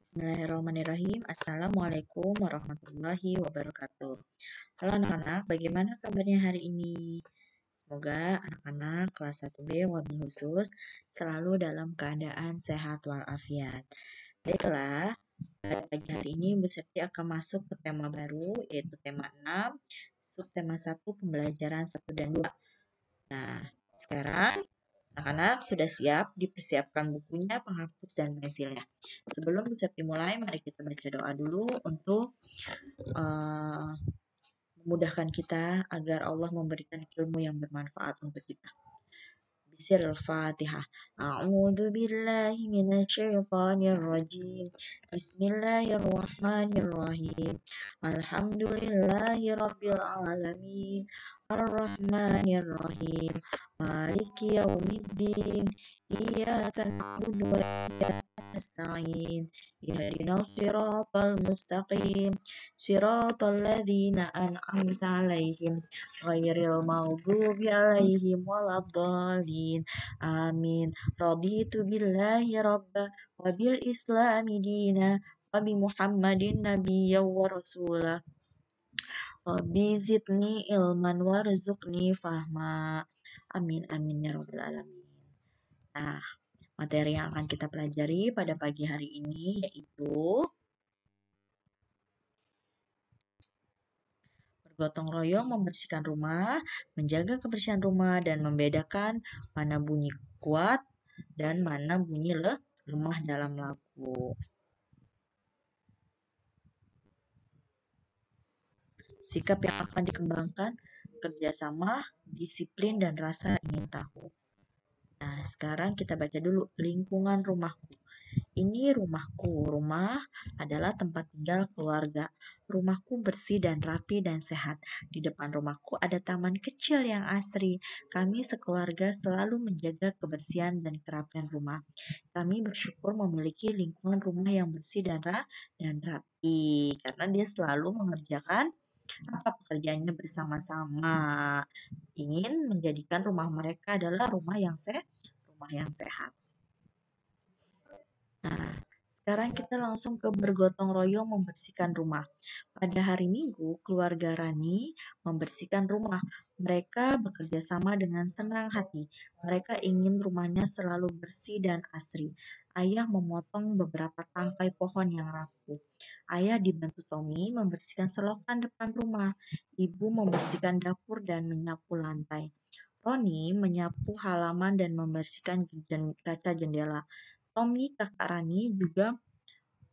Bismillahirrahmanirrahim. Assalamualaikum warahmatullahi wabarakatuh. Halo anak-anak, bagaimana kabarnya hari ini? Semoga anak-anak kelas 1B wabil khusus selalu dalam keadaan sehat walafiat. Baiklah, pada pagi hari ini Bu Septi akan masuk ke tema baru, yaitu tema 6, subtema 1, pembelajaran 1 dan 2. Nah, sekarang anak-anak sudah siap, dipersiapkan bukunya, penghapus, dan pensilnya. Sebelum bisa dimulai, mari kita baca doa dulu untuk memudahkan kita agar Allah memberikan ilmu yang bermanfaat untuk kita. Bismillahirrahmanirrahim. A'udzu billahi minasyaitonir rajim. Bismillahirrahmanirrahim. Alhamdulillahi rabbil alamin. Ar-Rahmanir-Rahim. Maliki yaumiddin. Iyyaka na'budu wa iyyaka nasta'in. Ihdinas siratal mustaqim. Siratal ladzina an'amta 'alaihim ghairil maghdubi 'alaihim waladdallin. Amin. Raditu billahi rabba wa bil islami dina wa bi Muhammadin nabiyya wa rasulah. Rabbi zidni ilman warzuqni fahma. Amin amin ya rabbal alamin. Nah, materi yang akan kita pelajari pada pagi hari ini yaitu bergotong royong membersihkan rumah, menjaga kebersihan rumah, dan membedakan mana bunyi kuat dan mana bunyi lemah dalam lagu. Sikap yang akan dikembangkan, kerjasama, disiplin, dan rasa ingin tahu. Nah, sekarang kita baca dulu lingkungan rumahku. Ini rumahku. Rumah adalah tempat tinggal keluarga. Rumahku bersih dan rapi dan sehat. Di depan rumahku ada taman kecil yang asri. Kami sekeluarga selalu menjaga kebersihan dan kerapian rumah. Kami bersyukur memiliki lingkungan rumah yang bersih dan rapi. Karena dia selalu mengerjakan pekerjaannya bersama-sama. Ingin menjadikan rumah mereka adalah rumah yang sehat. Nah, sekarang kita langsung ke bergotong royong membersihkan rumah. Pada hari Minggu, keluarga Rani membersihkan rumah. Mereka bekerja sama dengan senang hati. Mereka ingin rumahnya selalu bersih dan asri. Ayah memotong beberapa tangkai pohon yang rapuh. Ayah dibantu Tommy membersihkan selokan depan rumah. Ibu membersihkan dapur dan menyapu lantai. Roni menyapu halaman dan membersihkan kaca jendela. Tommy, kakak Rani, juga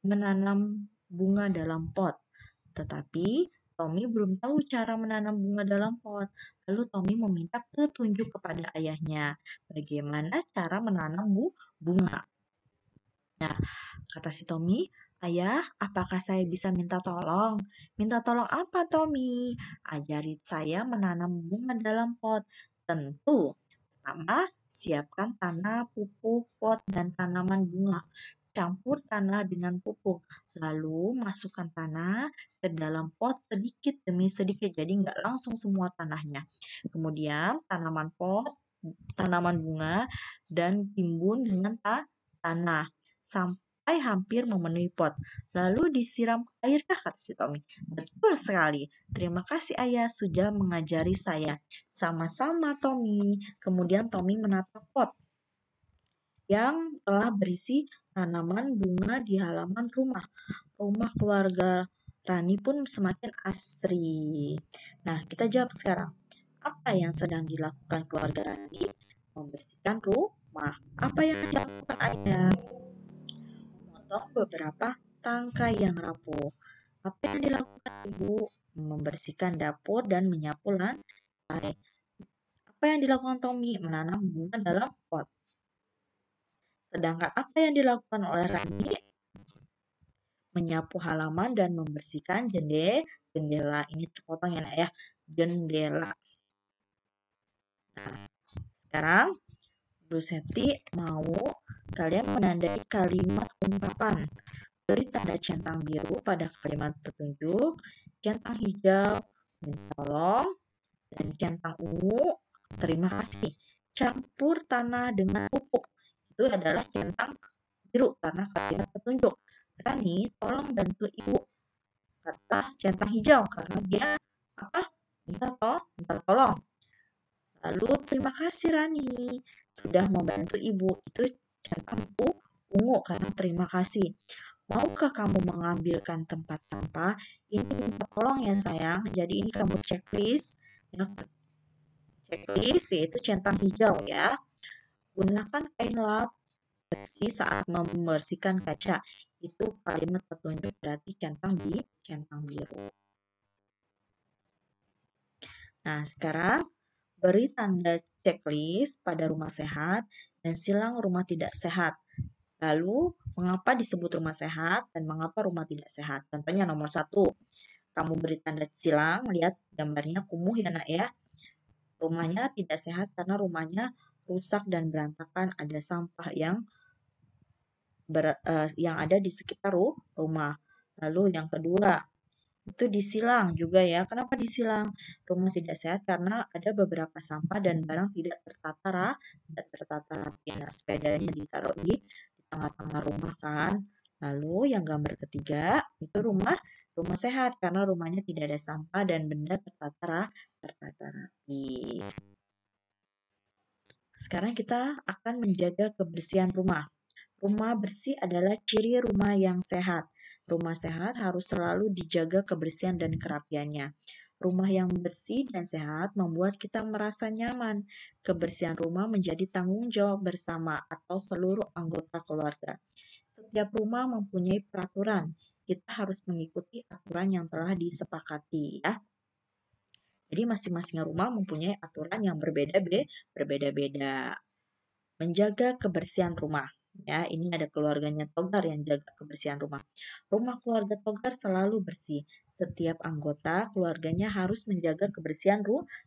menanam bunga dalam pot. Tetapi Tommy belum tahu cara menanam bunga dalam pot. Lalu Tommy meminta petunjuk kepada ayahnya bagaimana cara menanam bunga. Nah, kata si Tommy, "Ayah, apakah saya bisa minta tolong?" "Minta tolong apa, Tommy?" "Ajari saya menanam bunga dalam pot." "Tentu. Pertama, siapkan tanah, pupuk, pot, dan tanaman bunga. Campur tanah dengan pupuk. Lalu masukkan tanah ke dalam pot sedikit demi sedikit. Jadi nggak langsung semua tanahnya. Kemudian tanaman bunga, dan timbun dengan tanah sampai hampir memenuhi pot. Lalu disiram airkah, kata si Tommy. Betul sekali. Terima kasih ayah sudah mengajari saya. Sama-sama Tommy. Kemudian Tommy menata pot yang telah berisi tanaman bunga di halaman rumah. Rumah keluarga Rani pun semakin asri. Nah, kita jawab sekarang. Apa yang sedang dilakukan keluarga Rani? Membersihkan rumah. Apa yang dilakukan ayah? Memotong beberapa tangkai yang rapuh. Apa yang dilakukan ibu? Membersihkan dapur dan menyapu lantai. Apa yang dilakukan Tommy? Menanam bunga dalam pot. Sedangkan apa yang dilakukan oleh Rani? Menyapu halaman dan membersihkan jendela. Ini terpotong ya, Nak ya. Jendela. Nah, sekarang Bu Septi mau kalian menandai kalimat ungkapan. Beri tanda centang biru pada kalimat petunjuk, centang hijau, minta tolong, dan centang ungu, terima kasih. Campur tanah dengan pupuk. Itu adalah centang biru karena kalimat petunjuk. Rani, tolong bantu ibu, kata centang hijau karena dia apa? Minta tolong. Lalu, terima kasih Rani, sudah membantu ibu. Itu centang ungu karena terima kasih. Maukah kamu mengambilkan tempat sampah? Ini minta tolong ya sayang. Jadi ini kamu checklist. Ya, checklist yaitu centang hijau ya. Gunakan kain lap bersih saat membersihkan kaca. Itu kalimat petunjuk berarti centang biru. Nah, sekarang beri tanda checklist pada rumah sehat dan silang rumah tidak sehat. Lalu, mengapa disebut rumah sehat dan mengapa rumah tidak sehat? Contohnya nomor 1, kamu beri tanda silang, lihat gambarnya kumuh ya nak ya. Rumahnya tidak sehat karena rumahnya rusak dan berantakan, ada sampah yang ada di sekitar rumah. Lalu yang kedua, itu disilang juga ya. Kenapa disilang? Rumah tidak sehat karena ada beberapa sampah dan barang tidak tertata rapi. Nah, sepedanya ditaruh di tengah-tengah rumah kan. Lalu yang gambar ketiga, itu rumah sehat karena rumahnya tidak ada sampah dan benda tertata rapi. Sekarang kita akan menjaga kebersihan rumah. Rumah bersih adalah ciri rumah yang sehat. Rumah sehat harus selalu dijaga kebersihan dan kerapiannya. Rumah yang bersih dan sehat membuat kita merasa nyaman. Kebersihan rumah menjadi tanggung jawab bersama atau seluruh anggota keluarga. Setiap rumah mempunyai peraturan. Kita harus mengikuti aturan yang telah disepakati ya. Jadi masing-masing rumah mempunyai aturan yang berbeda-beda. Menjaga kebersihan rumah. Ya, ini ada keluarganya Togar yang jaga kebersihan rumah. Rumah keluarga Togar selalu bersih. Setiap anggota keluarganya harus menjaga kebersihan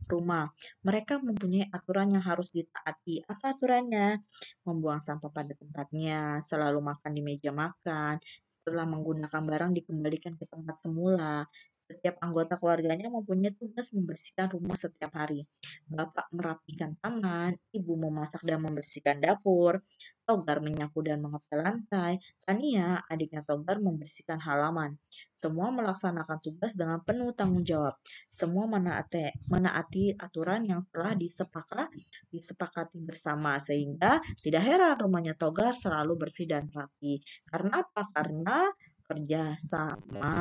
rumah. Mereka mempunyai aturan yang harus ditaati. Apa aturannya? Membuang sampah pada tempatnya, selalu makan di meja makan, setelah menggunakan barang dikembalikan ke tempat semula. Setiap anggota keluarganya mempunyai tugas membersihkan rumah setiap hari. Bapak merapikan taman, ibu memasak dan membersihkan dapur, Togar menyapu dan mengepel lantai, Tania, adiknya Togar membersihkan halaman. Semua melaksanakan tugas dengan penuh tanggung jawab. Semua menaati aturan yang telah disepakati bersama sehingga tidak heran rumahnya Togar selalu bersih dan rapi. Karena apa? Karena kerjasama.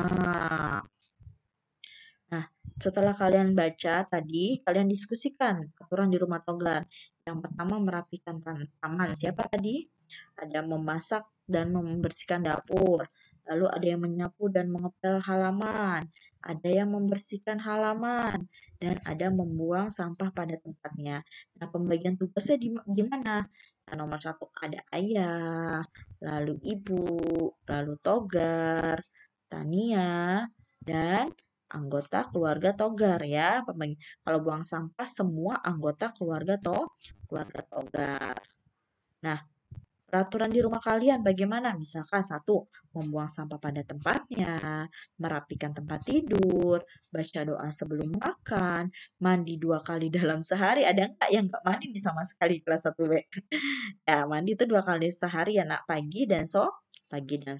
Nah, setelah kalian baca tadi, kalian diskusikan aturan di rumah Togar. Yang pertama merapikan taman. Siapa tadi? Ada memasak dan membersihkan dapur. Lalu ada yang menyapu dan mengepel halaman. Ada yang membersihkan halaman. Dan ada membuang sampah pada tempatnya. Nah, pembagian tugasnya di mana? Nah, nomor 1 ada ayah, lalu ibu, lalu Togar, Tania, dan anggota keluarga Togar ya. Kalau buang sampah semua anggota keluarga Togar. Nah, peraturan di rumah kalian bagaimana? Misalkan 1, membuang sampah pada tempatnya, merapikan tempat tidur, baca doa sebelum makan, mandi 2 kali dalam sehari. Ada nggak yang nggak mandi nih sama sekali kelas 1B? Ya, mandi itu 2 kali sehari ya nak, pagi dan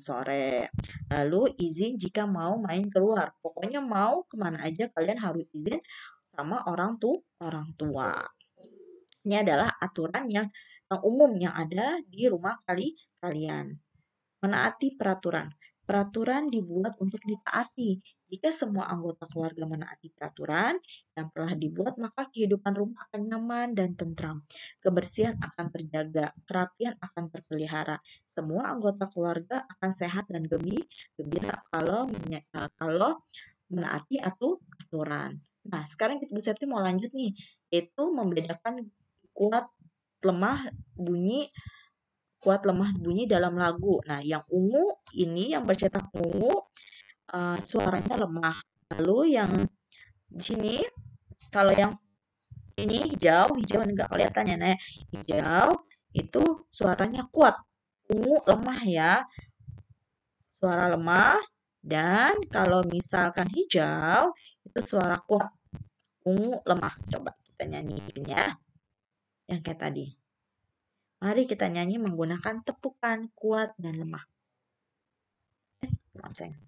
sore. Lalu izin jika mau main keluar. Pokoknya mau kemana aja kalian harus izin sama orang tua. Ini adalah aturan yang umum yang ada di rumah kalian. Menaati peraturan. Peraturan dibuat untuk ditaati. Jika semua anggota keluarga menaati peraturan yang telah dibuat, maka kehidupan rumah akan nyaman dan tentram. Kebersihan akan terjaga, kerapian akan terpelihara. Semua anggota keluarga akan sehat dan gembira kalau menaati aturan. Nah, sekarang Bu Septi mau lanjut nih, yaitu membedakan kuat lemah bunyi dalam lagu. Nah, yang ungu ini yang bercetak ungu suaranya lemah. Lalu yang di sini kalau yang ini hijau enggak kelihatannya. Nah, hijau itu suaranya kuat. Ungu lemah ya. Suara lemah dan kalau misalkan hijau itu suara kuat. Ungu lemah. Coba kita nyanyiin ya. Yang kayak tadi. Mari kita nyanyi menggunakan tepukan kuat dan lemah. Maaf, sayang.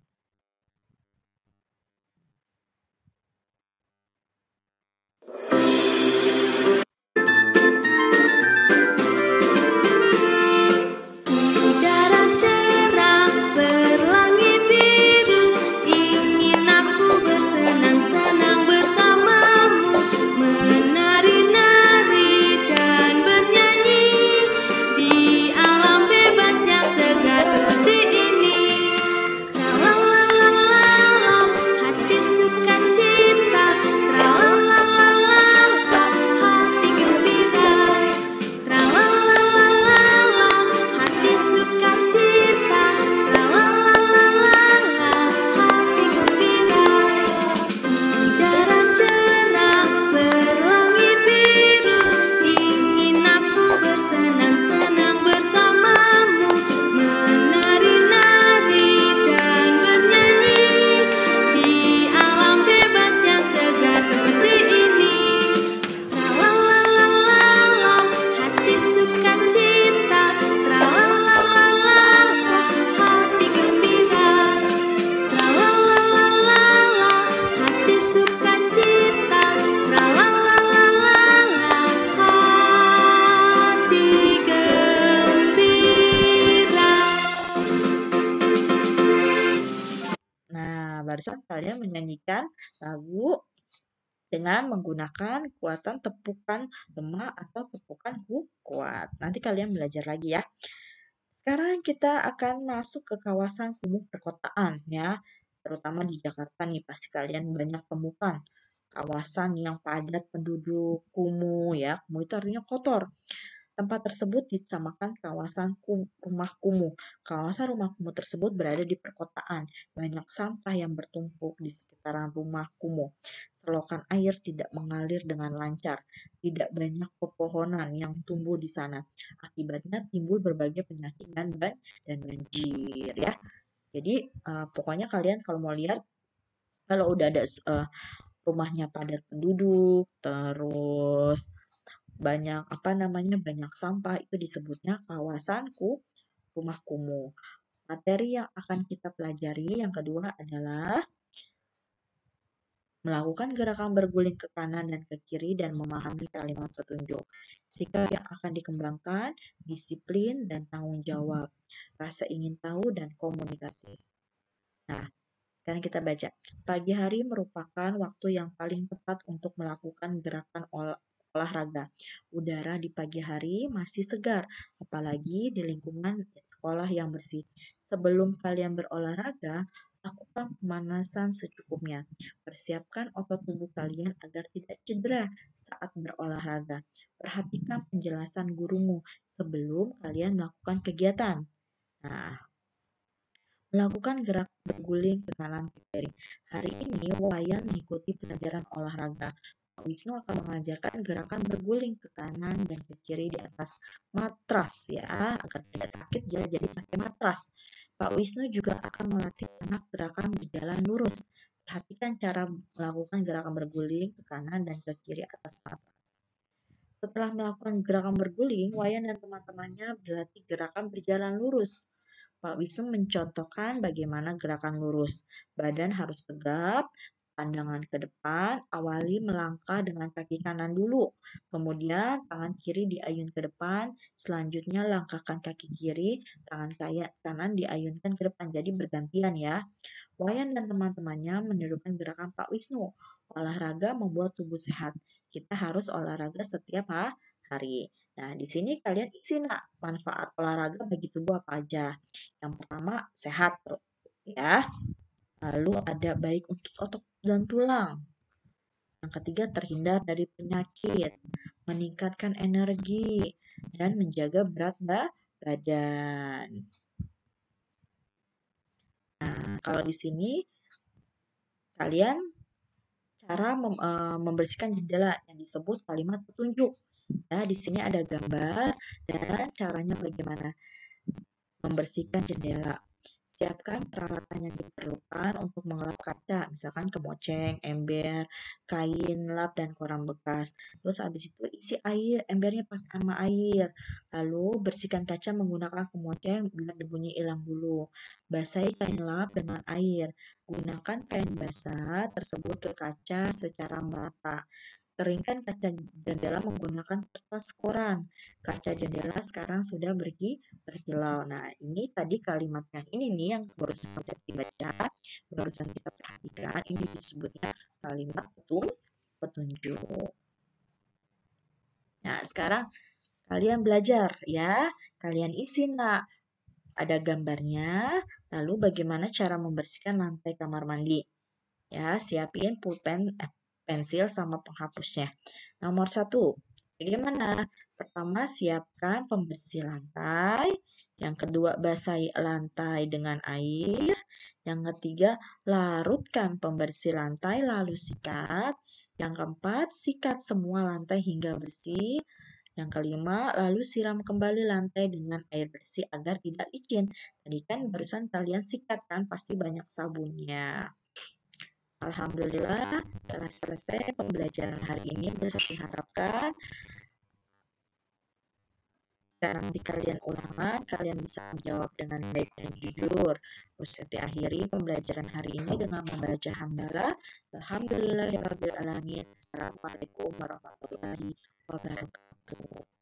Udara cerah berlangit biru, ingin aku bersenang-senang bersamamu, menari-nari dan bernyanyi di alam bebas yang segar seperti ini. Tralalalala, hati suka cita, tralalalala, hati gembira. Tralalalala, hati suka cita, tralalalala, hati gembira. Udara cerah berlangit biru, ingin aku bersenang-senang bersamamu, menari-nari dan bernyanyi di alam bebas yang segar seperti ini. Tralalalala, hati suka cita, tralalalala, hati gembira. Tralalalala, hati suka cita, tralalalala, hati gembira. Nah, barusan kalian menyanyikan lagu dengan menggunakan kekuatan tepukan lemah atau tepukan kuat. Nanti kalian belajar lagi ya. Sekarang kita akan masuk ke kawasan kumuh perkotaan ya. Terutama di Jakarta nih pasti kalian banyak temukan kawasan yang padat penduduk, kumuh ya. Kumuh itu artinya kotor. Tempat tersebut disamakan kawasan rumah kumuh. Kawasan rumah kumuh tersebut berada di perkotaan. Banyak sampah yang bertumpuk di sekitaran rumah kumuh. Selokan air tidak mengalir dengan lancar. Tidak banyak pepohonan yang tumbuh di sana. Akibatnya timbul berbagai penyakit dan banjir ya. Jadi pokoknya kalian kalau mau lihat kalau udah ada rumahnya padat penduduk, terus banyak banyak sampah, itu disebutnya kawasan rumah kumuh. Materi yang akan kita pelajari yang kedua adalah melakukan gerakan berguling ke kanan dan ke kiri dan memahami kalimat petunjuk. Sikap yang akan dikembangkan, disiplin dan tanggung jawab, rasa ingin tahu dan komunikatif. Nah, sekarang kita baca. Pagi hari merupakan waktu yang paling tepat untuk melakukan gerakan olahraga. Udara di pagi hari masih segar, apalagi di lingkungan sekolah yang bersih. Sebelum kalian berolahraga, lakukan pemanasan secukupnya. Persiapkan otot tubuh kalian agar tidak cedera saat berolahraga. Perhatikan penjelasan gurumu sebelum kalian melakukan kegiatan. Nah, melakukan gerak berguling ke kanan ke kiri. Hari ini Wayan mengikuti pelajaran olahraga. Pak Wisnu akan mengajarkan gerakan berguling ke kanan dan ke kiri di atas matras ya, agar tidak sakit ya, jadi pakai matras. Pak Wisnu juga akan melatih anak gerakan berjalan lurus. Perhatikan cara melakukan gerakan berguling ke kanan dan ke kiri atas matras. Setelah melakukan gerakan berguling, Wayan dan teman-temannya berlatih gerakan berjalan lurus. Pak Wisnu mencontohkan bagaimana gerakan lurus. Badan harus tegap, pandangan ke depan, awali melangkah dengan kaki kanan dulu. Kemudian tangan kiri diayun ke depan, selanjutnya langkahkan kaki kiri, tangan kanan diayunkan ke depan. Jadi bergantian ya. Wayan dan teman-temannya menirukan gerakan Pak Wisnu. Olahraga membuat tubuh sehat. Kita harus olahraga setiap hari. Nah, di sini kalian isi manfaat olahraga bagi tubuh apa aja. Yang pertama, sehat ya. Lalu ada baik untuk otot dan tulang. Yang ketiga, terhindar dari penyakit, meningkatkan energi, dan menjaga berat badan. Nah, kalau di sini kalian cara membersihkan jendela yang disebut kalimat petunjuk. Ya, di sini ada gambar dan caranya bagaimana membersihkan jendela. Siapkan peralatan yang diperlukan untuk mengelap kaca, misalkan kemoceng, ember, kain lap, dan koran bekas. Terus habis itu isi air, embernya pakai sama air. Lalu bersihkan kaca menggunakan kemoceng biar debunya hilang dulu. Basahi kain lap dengan air. Gunakan kain basah tersebut ke kaca secara merata. Keringkan kaca jendela menggunakan kertas koran. Kaca jendela sekarang sudah berkilau. Nah, ini tadi kalimat yang ini nih yang barusan kita baca, barusan kita perhatikan, ini disebutnya kalimat petunjuk. Nah, sekarang kalian belajar ya. Kalian isi nak. Ada gambarnya, lalu bagaimana cara membersihkan lantai kamar mandi. Ya, siapin pulpen, pensil sama penghapusnya. Nomor 1, bagaimana? Pertama, siapkan pembersih lantai. Yang kedua, basahi lantai dengan air. Yang ketiga, larutkan pembersih lantai lalu sikat. Yang keempat, sikat semua lantai hingga bersih. Yang kelima, lalu siram kembali lantai dengan air bersih agar tidak licin. Tadi kan barusan kalian sikat kan, pasti banyak sabunnya. Alhamdulillah telah selesai pembelajaran hari ini. Saya harapkan jika nanti kalian ulangan, kalian bisa menjawab dengan baik dan jujur. Terus saya akhiri pembelajaran hari ini dengan membaca hamdalah. Alhamdulillahirrabbilalamin. Assalamualaikum warahmatullahi wabarakatuh.